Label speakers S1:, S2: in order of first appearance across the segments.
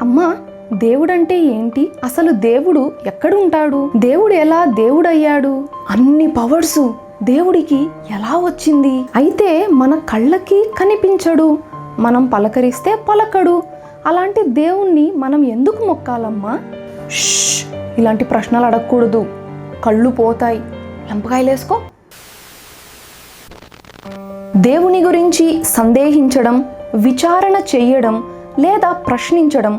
S1: అమ్మా, దేవుడంటే ఏంటి? అసలు దేవుడు ఎక్కడుంటాడు? దేవుడు ఎలా దేవుడయ్యాడు? అన్ని పవర్సు దేవుడికి ఎలా వచ్చింది? అయితే మన కళ్ళకి కనిపించడు, మనం పలకరిస్తే పలకడు. అలాంటి దేవుణ్ణి మనం ఎందుకు మొక్కాలమ్మా? ఇలాంటి ప్రశ్నలు అడగకూడదు, కళ్ళు పోతాయి. లంపకాయలేసుకో. దేవుని గురించి సందేహించడం, విచారణ చెయ్యడం లేదా ప్రశ్నించడం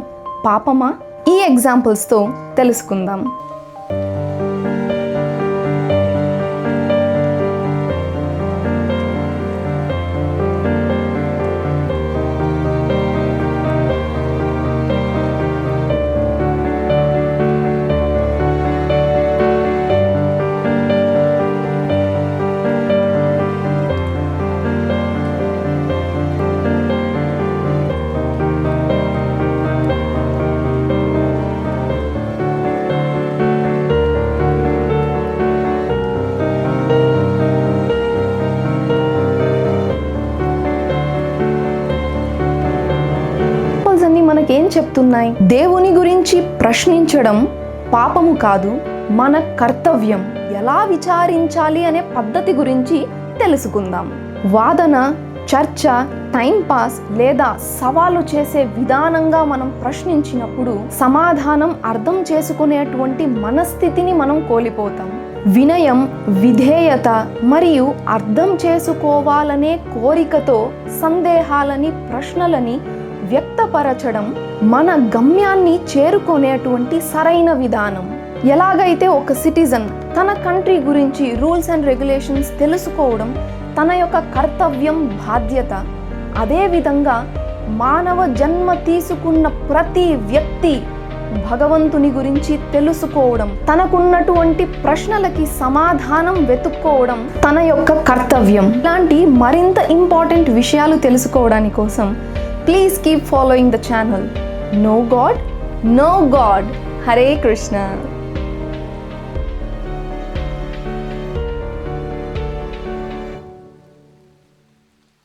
S1: పాపమా? ఈ ఎగ్జాంపుల్స్తో తెలుసుకుందాం. మనకేం చెప్తున్నాయి? దేవుని గురించి ప్రశ్నించడం పాపము కాదు, మన కర్తవ్యం. ఎలా విచారించాలి అనే పద్ధతి గురించి తెలుసుకుందాం. వాదన, చర్చ, టైం పాస్ లేదా సవాలు చేసే విధానంగా మనం ప్రశ్నించినప్పుడు సమాధానం అర్థం చేసుకునేటువంటి మనస్థితిని మనం కోల్పోతాం. వినయం, విధేయత మరియు అర్థం చేసుకోవాలనే కోరికతో సందేహాలని, ప్రశ్నలని వ్యక్తపరచడం మన గమ్యాన్ని చేరుకునేటువంటి సరైన విధానం. ఎలాగైతే ఒక సిటిజన్ తన కంట్రీ గురించి రూల్స్ అండ్ రెగ్యులేషన్స్ తెలుసుకోవడం తన యొక్క కర్తవ్యం, బాధ్యత, అదేవిధంగా మానవ జన్మ తీసుకున్న ప్రతి వ్యక్తి భగవంతుని గురించి తెలుసుకోవడం, తనకున్నటువంటి ప్రశ్నలకి సమాధానం వెతుక్కోవడం తన యొక్క కర్తవ్యం. ఇలాంటి మరింత ఇంపార్టెంట్ విషయాలు తెలుసుకోవడానికి కోసం please keep following the channel. No god, no god. Hare Krishna.